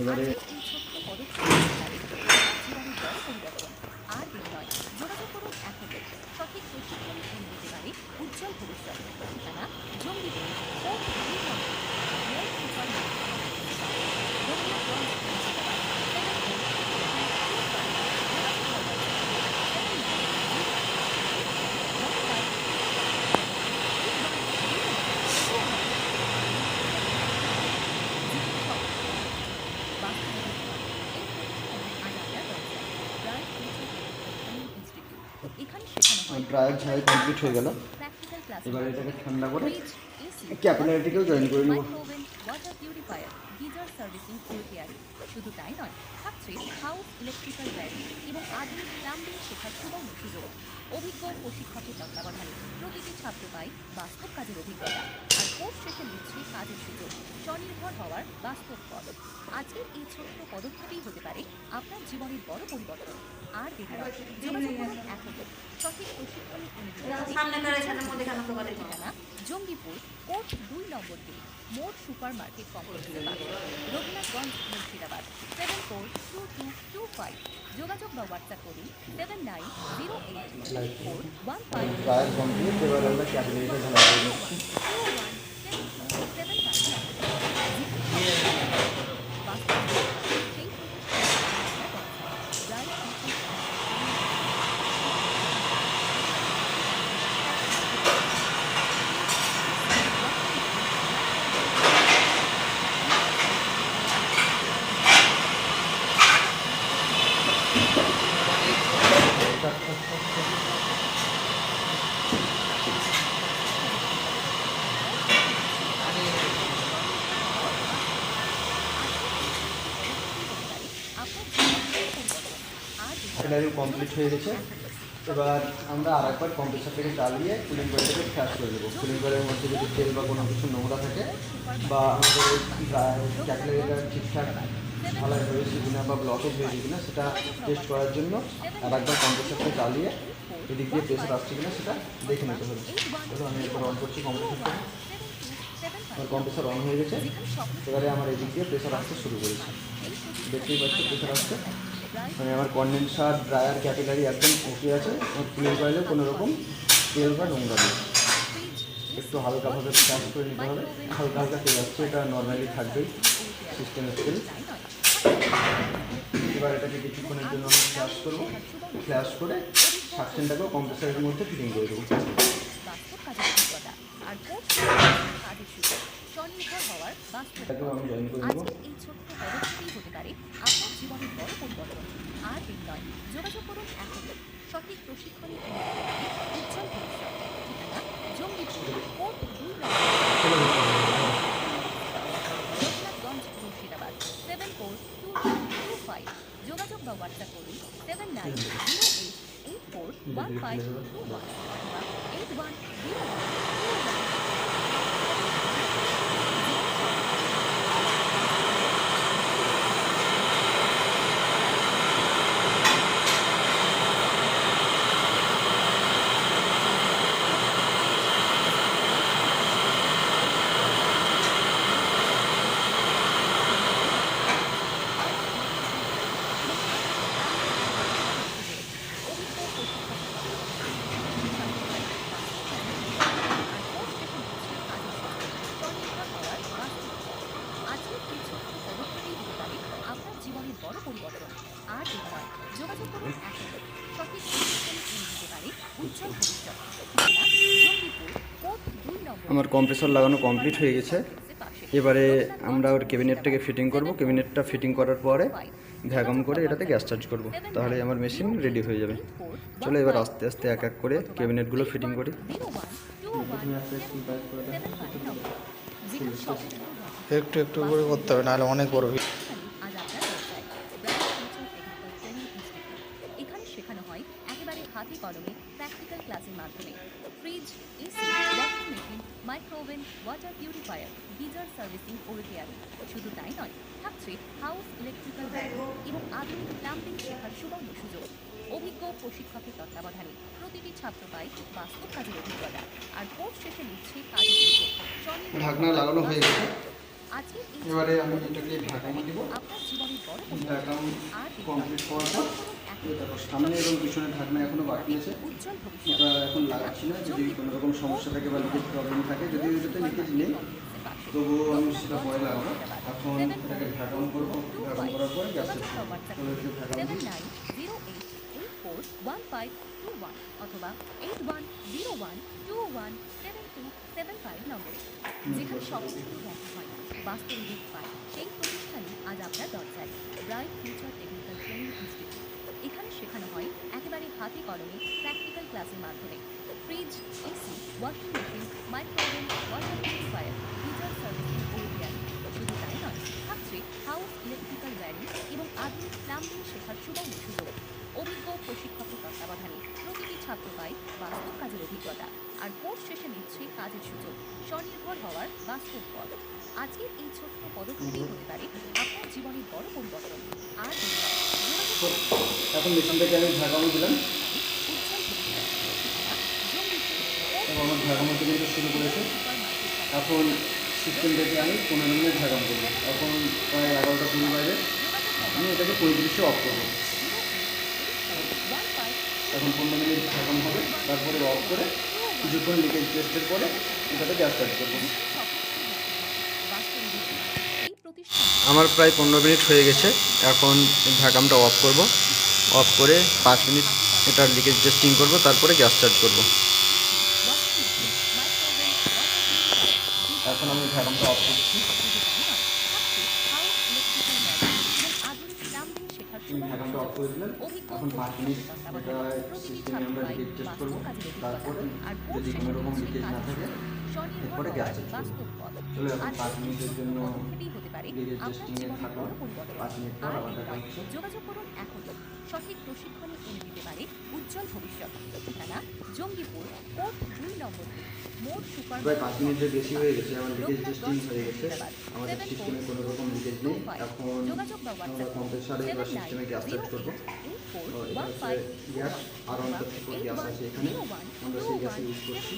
এবারে এই ছোট্ট পদক্ষেপ জীবনের বড় পরিবর্তন। আর দেরি নয়, যোগাযোগ করুন এখনই। সঠিক প্রশিক্ষণ এনে দিতে পারে উজ্জ্বল ভবিষ্যৎ। ঠিকানা জঙ্গিপুর, কোর্ট 2 নম্বর, মোর supermarket complex, Raghunathganj, Murshidabad 7422। এখানে শেখানো হয় ড্রায়ার ঝাড়াই কমপ্লিট হয়ে গেল, প্র্যাকটিক্যাল ক্লাস। এবার এটাকে ঠান্ডা করে ফ্রিজ, এসি, ক্যাপিলারিটিকেও জয়েন করে নেব। Micro oven, water purifier, geyser servicing ও রিপেয়ারিং। শুধু তাই নয়, থাকছে হাউস ইলেকট্রিক্যাল ওয়্যারিং এবং আধুনিক প্লাম্বিং শেখার সুবর্ণ সুযোগ। অভিজ্ঞ প্রশিক্ষকের তত্ত্বাবধানে প্রতিটি ছাত্র পায় বাস্তব কাজের অভিজ্ঞতা আর কোর্স শেষে মিলছে কাজের সুযোগ, স্বনির্ভর হওয়ার বাস্তব পথ। আজকের এই ছোট্ট পদক্ষেপই হতে পারে আপনার জীবনের বড় পরিবর্তন। আর দেরি নয়, যোগাযোগ করুন এখনই। সঠিক প্রশিক্ষণ এনে দিতে পারে ঠিকানা জঙ্গিপুর, কোর্ট 2 নম্বর গেট, মোর সুপার মার্কেট কমপ্লেক্সের পাশে, রঘুনাথগঞ্জ, মুর্শিদাবাদ 742225। যোগাযোগ বা হোয়াটসঅ্যাপ করুন 7908841521। ড্রায়ার কমপ্লিট, এবার আমরা ক্যাপিলারিটা ঝালাই করে নিচ্ছি। ক্যাপিলারি কমপ্লিট হয়ে গেছে। এবার আমরা আরেকবার কম্প্রেসারটাকে চালিয়ে কুলিং কয়েলটাকে ফ্ল্যাশ করে দেবো। কুলিং কয়েলের মধ্যে যদি তেল বা কোনো কিছু নোংরা থাকে বা আমাদের ক্যাপিলারিটা ঠিকঠাক ঢালাই হয়েছে কিনা বা ব্লকেজ হয়েছে কিনা সেটা টেস্ট করার জন্য আরেকবার কম্প্রেসারটা চালিয়ে এদিক দিয়ে প্রেশার আসছে কিনা সেটা দেখে নিতে হবে। তাহলে আমি এরপর অন করছি কম্প্রেসারটা। আমার কম্প্রেসার অন হয়ে গেছে। এবারে আমার এদিক দিয়ে প্রেশার আসতে শুরু করেছে, দেখতেই পাচ্ছি প্রেশার আসছে। মানে আমার কন্ডেন্সার ড্রায়ার ক্যাপিলারি একদম ওকে আছে। আমার কুলিং কয়েলে কোনো রকম তেল বা নোংরা নেই। একটু হালকাভাবে ফ্ল্যাশ করে নিতে হবে। হালকা হালকা তেল আসছে, এটা নর্মালি থাকবেই সিস্টেমের তেল। এবার এটাকে কিছুক্ষণের জন্য আমি ফ্ল্যাশ করবো। ফ্ল্যাশ করে সাকশনটাকেও কম্প্রেসারের মধ্যে ফিটিং করে দেবো। এটাকেও আমি জয়েন করে দেবো। এই ছোট্ট পদক্ষেপই হতে পারে আপনার জীবনের বড় পরিবর্তন। আর দেরি নয়, যোগাযোগ করুন এখন। সঠিক প্রশিক্ষণে উজ্জ্বল ভবিষ্যৎ। ঠিকানা জঙ্গিপুর, কোর্ট 2 রঘুনাথগঞ্জ, মুর্শিদাবাদ 742225। যোগাযোগ বা হোয়াটসঅ্যাপ করুন 7908841521 অথবা 810121। আপনার জীবনের বড় পরিবর্তন। আর দেরি নয়, যোগাযোগ করুন এখন। সঠিক প্রশিক্ষণ এনে দিতে পারে উজ্জ্বল ভবিষ্যৎ। ঠিকানা জঙ্গিপুর, কোর্ট 2 নম্বর। আমার কম্প্রেসর লাগানো কমপ্লিট হয়ে গেছে। এবারে আমরা ওর ক্যাবিনেটটাকে ফিটিং করব। ক্যাবিনেটটা ফিটিং করার পরে ভ্যাকুয়াম করে এটাতে গ্যাস চার্জ করব, তাহলে আমার মেশিন রেডি হয়ে যাবে। চলো এবার আস্তে আস্তে এক এক করে ক্যাবিনেটগুলো ফিটিং করি। একটু একটু করে করতে হবে, নাহলে অনেক বড় ভিড়। আজ আপনার দরজায় bright future technical training institute. এখানে শেখানো হয় একেবারে হাতে কলমে প্র্যাকটিক্যাল ক্লাসের মাধ্যমে। Fridge, AC, washing machine, micro oven, water purifier, geyser servicing ও রিপেয়ারিং। শুধু তাই নয়, থাকছে হাউস ইলেকট্রিক্যাল ওয়্যারিং এবং আধুনিক প্লাম্বিং শেখার সুবর্ণ সুযোগ। অভিজ্ঞ প্রশিক্ষকের তত্ত্বাবধানে প্রতিটি ছাত্র পায় বাস্তব কাজের অভিজ্ঞতা। আর কোর্স শেষে নিচ্ছে কাজের সুযোগ। ঢাকনা লাগানো হয়ে গেছে। আজকের এই এবারে আমি এটাকে ঢাকানো দিব। আপনার জীবনের বড় ঢাকানো আর কমপ্লিট হওয়ার পর দেখো সামনে এবং পিছনে ঢাকনা এখনো বাকি আছে। উজ্জ্বল ভবিষ্যৎ। এটা এখন লাগাচ্ছি না, যদি কোনো রকম সমস্যা থাকে বা লিকেজ প্রবলেম থাকে, যদি এটাতে লিকেজ নেই তবুও আমি সেটা পরে লাগাবো। এখন এটাকে ঢাকানো করবো। ঢাকানো করার পর গ্যাসের ঢাকানো 7908841521 অথবা 8101217275 নম্বরে। যেখানে সব কিছু দেখা হয় না, বাস্তবে রূপ পায়, সেই প্রতিষ্ঠানই আজ আপনার দরজায় bright future technical training institute. এখানে শেখানো হয় একেবারে হাতে কলমে প্র্যাকটিক্যাল ক্লাসের মাধ্যমে। Fridge, AC, washing machine, micro oven, water purifier, geyser servicing ও রিপেয়ারিং। শুধু তাই নয়, থাকছে হাউস ইলেকট্রিক্যাল ওয়্যারিং এবং আধুনিক প্লাম্বিং শেখার সুবর্ণ সুযোগ। অভিজ্ঞ প্রশিক্ষকের তত্ত্বাবধানে প্রতিটি ছাত্র পায় বাস্তব কাজের অভিজ্ঞতা। আর কোর্স শেষে নিচ্ছে কাজের সুযোগ। স্বনির্ভর হওয়ার বাস্তব পথ। আজকের এই ছোট্ট পদক্ষেপই হতে পারে আপনার জীবনের বড় পরিবর্তন। আর দেরি নয়, যোগাযোগ করুন। এখন মেশিনটাকে আমি ঢাকানো দিলাম উজ্জ্বল ভবিষ্যৎ। ঠিকানা জঙ্গিপুর, এবং আমার ঢাকানো কিন্তু শুরু করেছে। এখন সিস্টেমটাকে আমি 15 মিনিট ঢাকানো করবো। এখন প্রায় 11টা 20 বাজে। আমি এটাকে 35-এ অফ করবো। এখন 15 মিনিট ঢাকানো হবে, তারপরে অফ করে কিছুক্ষণ লিকেজ টেস্টের পরে এটাতে গ্যাস চার্জ করবো। আমার প্রায় 15 মিনিট হয়ে গেছে। এখন ঢাকামটা অফ করব। অফ করে 5 মিনিট এটার লিকেজ টেস্টিং করব, তারপরে গ্যাস চার্জ করব। এখন আমি ঢাকামটা অফ করছি। ঢাকামটা অফ করে দিলাম। এখন 5 মিনিট এটা সিস্টেমে আমরা লিকেজ টেস্ট করব, তারপরে যদি কোনো রকম লিকেজ না থাকে এরপরে গ্যাস চার্জ করব। চলো এখন 5 মিনিটের জন্য পারে লিগেল আপনার টেস্টিংয়ে জীবনের থাকলো বড় পরিবর্তন। 5 মিনিট পর আর আবার দেরি দেখা নয়, হচ্ছে। যোগাযোগ করুন এখনই। সঠিক প্রশিক্ষণে এনে দিতে পারে উজ্জ্বল ভবিষ্যৎ। ঠিকানা জঙ্গিপুর, কোর্ট 2 নম্বর গেট, মোড় সুপার প্রায় 5 মিনিটের বেশি হয়ে গেছে, আমার লিকেজ টেস্টিং হয়ে গেছে, আমাদের সিস্টেমে কোনো রকম লিকেজ নেই। এখন আমরা কম্প্রেসারে বা সিস্টেমে গ্যাস চার্জ করবো। তো এটা হচ্ছে গ্যাস, আর অন্তর থেকে গ্যাস আছে এখানে, আমরা সেই গ্যাসে ইউজ করছি।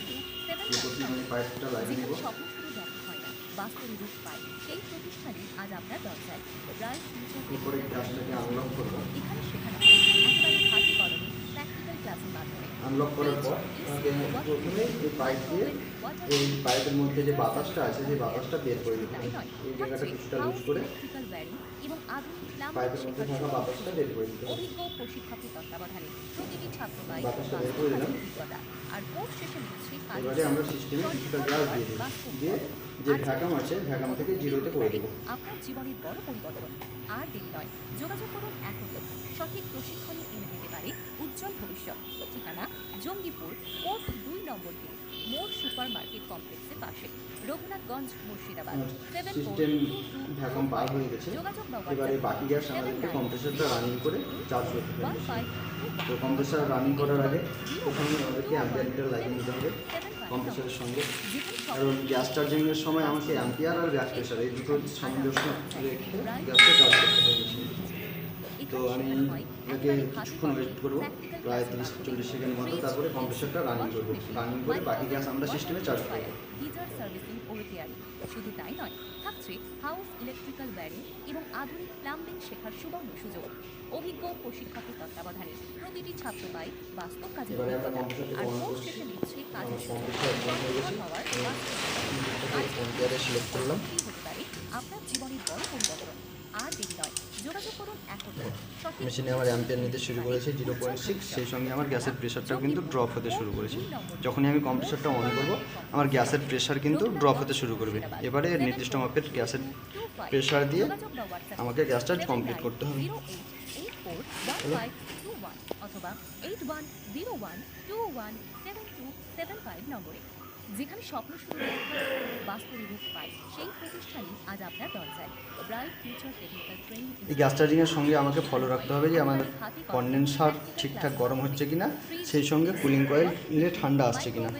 যে করছি মানে পাইপটা লাগিয়ে নেব। স্বপ্ন শুধু দেখা হয় না, বাস্তবে রূপ পায় সেই প্রতিষ্ঠানই আজ আপনার দরজায়। ব্রাইট ফিউচার এরপরে গ্যাসটাকে আনলক করবো। এখানে শেখানো হয় একেবারে হাতে কলমে প্র্যাকটিক্যাল ক্লাসের মাধ্যমে। আনলক করার পর আমাকে প্রথমে এই পাইপ দিয়ে এই পাইপের মধ্যে যে বাতাসটা আছে সেই বাতাসটা বের করে দিতে হবে। এই জায়গাটা কিছুটা লুজ করে এবং আধুনিক পাইপের মধ্যে থাকা বাতাসটা বের করে দিতে হবে। অভিজ্ঞ প্রশিক্ষকের তত্ত্বাবধানে প্রতিটি ছাত্র পায় বাতাসটা বের করে দিলাম। অভিজ্ঞতা। আর কোর্স শেষে নিচ্ছে এবারে আমরা সিস্টেমে কিছুটা গ্যাস দিয়ে দিই, দিয়ে যে ভ্যাকাম আছে ভ্যাকাম থেকে জিরোতে করে দেবো। আপনার জীবনের বড় পরিবর্তন। আর দেরি নয়, যোগাযোগ করুন এখনই। সঠিক প্রশিক্ষণে এনে দিতে পারে উজ্জ্বল ভবিষ্যৎ। ঠিকানা জঙ্গিপুর, কোর্ট 2 নম্বর গেট, মোড় সুপার মার্কেট কমপ্লেক্সের পাশে, রঘুনাথগঞ্জ, মুর্শিদাবাদ। সিস্টেম ভ্যাকাম পার হয়ে গেছে। এবারে বাকি গ্যাস আমাদেরকে কম্প্রেসারটা রানিং করে চার্জ করতে হবে। তো কম্প্রেসার রানিং করার আগে প্রথমে আমাদেরকে অ্যাম্পিয়ার মিটার লাগিয়ে নিতে হবে কম্প্রেসারের সঙ্গে, কারণ গ্যাস চার্জিংয়ের সময় আমাকে অ্যাম্পিয়ার আর গ্যাস প্রেশার এই দুটো সামঞ্জস্য রেখে গ্যাসটা চার্জ করতে হবে। তো আমি এটাকে কিছুক্ষণ ওয়েট করবো, প্রায় 30-40 সেকেন্ড মতো, তারপরে কম্প্রেসারটা রানিং করবো। রানিং করে বাকি গ্যাস আমরা সিস্টেমে চার্জ করবো। গিজার সার্ভিসিং ও রিপেয়ারিং। শুধু তাই নয়, থাকছে হাউস ইলেকট্রিক্যাল ওয়্যারিং এবং আধুনিক প্লাম্বিং শেখার সুবর্ণ সুযোগ। অভিজ্ঞ প্রশিক্ষকের তত্ত্বাবধানে প্রতিটি ছাত্র পায় বাস্তব কাজের এবারে আমরা অভিজ্ঞতা। কম্পিউটারকে আর অন কোর্স করছি। শেষে নিচ্ছে কাজের সুযোগ। কম্পিউটার অন হয়ে গেছে। হওয়ার বাস্তব কম্পিউটারে সিলেক্ট করলাম। হতে পারে আপনার জীবনের বড় পরিবর্তন। আর দেরি নয়, যোগাযোগ করুন এখনই। সঠিক মেশিনে আমার অ্যাম্পিয়ার নিতে শুরু করেছে 0.6, সেই সঙ্গে আমার গ্যাসের প্রেশারটাও কিন্তু ড্রপ হতে শুরু করেছে। যখনই আমি কম্প্রেসারটা অন করব আমার গ্যাসের প্রেশার কিন্তু ড্রপ হতে শুরু করবে। এবারে নির্দিষ্ট মাপের গ্যাসের প্রেশার দিয়ে আমাকে গ্যাস চার্জ কমপ্লিট করতে হবে। 08841521 অথবা 8101217275 নম্বরে। যেখানে স্বপ্ন শুরু হয়, বাস্তবে রূপ পায় সেই প্রতিষ্ঠানই আজ আপনার দরজায়। Bright future technical training. এই গ্যাস চার্জিংয়ের সঙ্গে আমাকে ফলো রাখতে হবে যে আমার কন্ডেন্সার ঠিকঠাক গরম হচ্ছে কিনা, সেই সঙ্গে কুলিং কয়েলে ঠান্ডা আসছে কিনা,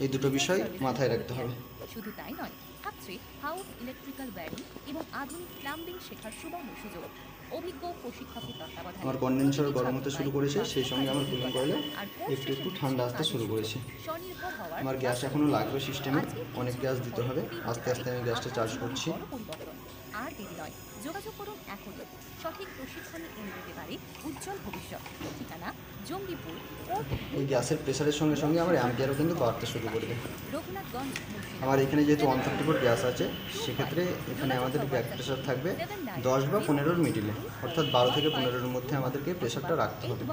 এই দুটো বিষয় মাথায় রাখতে হবে। শুধু তাই নয়, থাকছে হাউস ইলেকট্রিক্যাল ওয়্যারিং এবং আধুনিক প্লাম্বিং শেখার সুবর্ণ সুযোগ। অভিজ্ঞ প্রশিক্ষকের তত্ত্বাবধানে আমার কন্ডেন্সার গরম হতে শুরু করেছে, সেই সঙ্গে আমার কুলিং কয়েলে একটু একটু ঠান্ডা আসতে শুরু করেছে। স্বনির্ভর হওয়ার আমার গ্যাস এখনও লাগবে সিস্টেমে, অনেক গ্যাস দিতে হবে। আস্তে আস্তে আমি গ্যাসটা চার্জ করছি। বড় পরিবর্তন। আর দেরি নয়, যোগাযোগ করুন এখনই। সঠিক প্রশিক্ষণে এনে দিতে পারে উজ্জ্বল ভবিষ্যৎ। ঠিকানা জঙ্গিপুর, কোর্ট এই গ্যাসের প্রেশারের সঙ্গে সঙ্গে আমার অ্যাম্পিয়ারও কিন্তু বাড়তে শুরু করবে। রঘুনাথগঞ্জ, মুর্শিদাবাদ। আমার এখানে যেহেতু 134 গ্যাস আছে, সেক্ষেত্রে এখানে আমাদের ব্যাক প্রেশার থাকবে 10 বা 15-র মিডিলে, অর্থাৎ 12 থেকে 15-এর মধ্যে আমাদেরকে প্রেশারটা রাখতে হবে।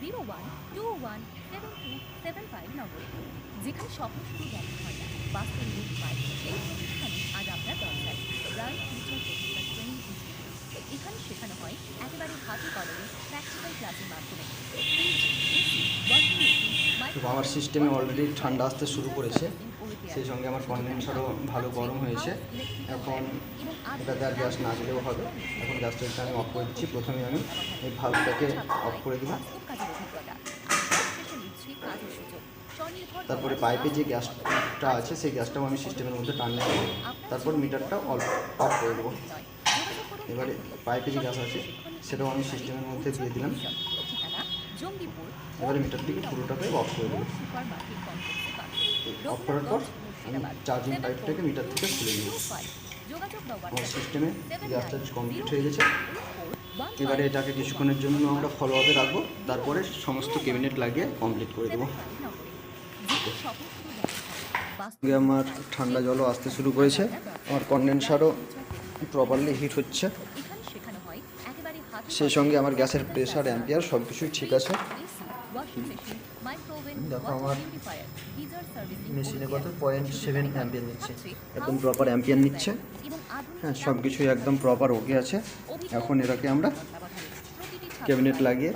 8101217275 নম্বরে। যেখানে স্বপ্ন শুরু দেখা হয় না, বাস্তবে রূপ পায় সেই প্রতিষ্ঠানই আজ আপনার দরজায়। Bright future technical training institute. এখানে শেখানো হয় একেবারে হাতে কলমে প্র্যাকটিক্যাল ক্লাসের মাধ্যমে। ফ্রিজ, এসি, ওয়াশিং মেশিন, তো আমার সিস্টেমে অলরেডি ঠান্ডা আসতে শুরু করেছে, সেই সঙ্গে আমার কন্ডেন্সারও ভালো গরম হয়েছে। এখন এটাতে আর গ্যাস না দিলেও হবে। এখন গ্যাসটাকে আমি অফ করে দিচ্ছি। প্রথমে আমি এই ভালভটাকে অফ করে দিব, তারপরে পাইপে যে গ্যাসটা আছে সেই গ্যাসটাও আমি সিস্টেমের মধ্যে টানিয়ে দেবো, তারপর মিটারটা অফ করে দেবো। এবারে পাইপে যে গ্যাস আছে সেটাও আমি সিস্টেমের মধ্যে দিয়ে দিলাম। এবারে মিটারটিকে পুরোটাকে অফ করে দেবো। অফ করার পর আমি চার্জিং পাইপটাকে মিটার থেকে খুলে নেব। আমার সিস্টেমে গ্যাস চার্জ কমপ্লিট হয়ে গেছে। এবারে এটাকে কিছুক্ষণের জন্য আমরা ফলো আপে রাখবো, তারপরে সমস্ত ক্যাবিনেট লাগিয়ে কমপ্লিট করে দেবো। আমার ঠান্ডা জলও আসতে শুরু করেছে, আমার কন্ডেন্সারও প্রপারলি হিট হচ্ছে, সেই সঙ্গে আমার গ্যাসের প্রেশার, অ্যাম্পিয়ার সব কিছুই ঠিক আছে। দেখো আমার মেশিনে কত 0.7 অ্যাম্পিয়ার নিচ্ছে, একদম প্রপার অ্যাম্পিয়ার নিচ্ছে। হ্যাঁ, সব কিছুই একদম প্রপার ওকে আছে। এখন এটাকে আমরা ক্যাবিনেট লাগিয়ে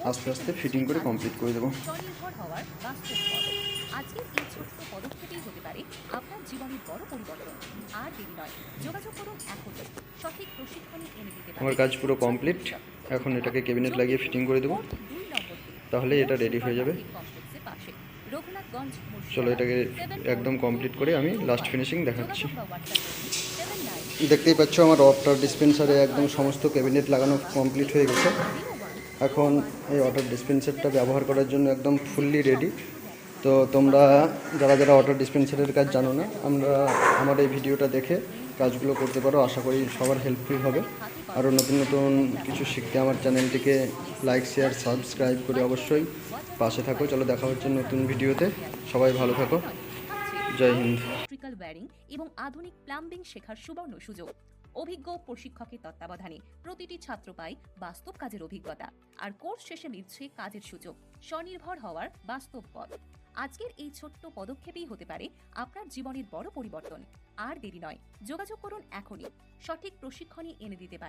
আস্তে আস্তে ফিটিং করে কমপ্লিট করে দেবো। আজকের এই ছোট্ট পদক্ষেপেই হতে পারে আপনার জীবনের বড় পরিবর্তন। আর দেরি নয়, যোগাযোগ করুন এখনই। সঠিক প্রশিক্ষণই এনে দিতে পারে আমার কাজ পুরো কমপ্লিট। এখন এটাকে ক্যাবিনেট লাগিয়ে ফিটিং করে দেবো, তাহলে এটা রেডি হয়ে যাবে। চলো এটাকে একদম কমপ্লিট করে আমি লাস্ট ফিনিশিং দেখাচ্ছি। দেখতেই পাচ্ছ আমার ওয়াটার ডিসপেন্সারে একদম সমস্ত ক্যাবিনেট লাগানো কমপ্লিট হয়ে গেছে। এখন এই ওয়াটার ডিসপেন্সারটা ব্যবহার করার জন্য একদম ফুললি রেডি। তো তোমরা যারা যারা ওয়াটার ডিসপেন্সারের কাজ জানো না, আমার এই ভিডিওটা দেখে কাজগুলো করতে পারো। আশা করি সবার হেল্পফুল হবে। আরও নতুন নতুন কিছু শিখতে আমার চ্যানেলটিকে লাইক, শেয়ার, সাবস্ক্রাইব করে অবশ্যই পাশে থাকো। চলো দেখা হচ্ছে নতুন ভিডিওতে। সবাই ভালো থাকো। জয় হিন্দ। ইলেকট্রিক্যাল ওয়্যারিং এবং আধুনিক প্লাম্বিং শেখার সুবর্ণ সুযোগ। অভিজ্ঞ প্রশিক্ষকের তত্ত্বাবধানে প্রতিটি ছাত্র পায় বাস্তব কাজের অভিজ্ঞতা, আর কোর্স শেষে মিলছে কাজের সুযোগ, স্বনির্ভর হওয়ার বাস্তব পথ। আজকের এই ছোট্ট পদক্ষেপই হতে পারে আপনার জীবনের বড় পরিবর্তন। আর দেরি নয়, যোগাযোগ করুন এখনই। সঠিক প্রশিক্ষণই এনে দিতে পারে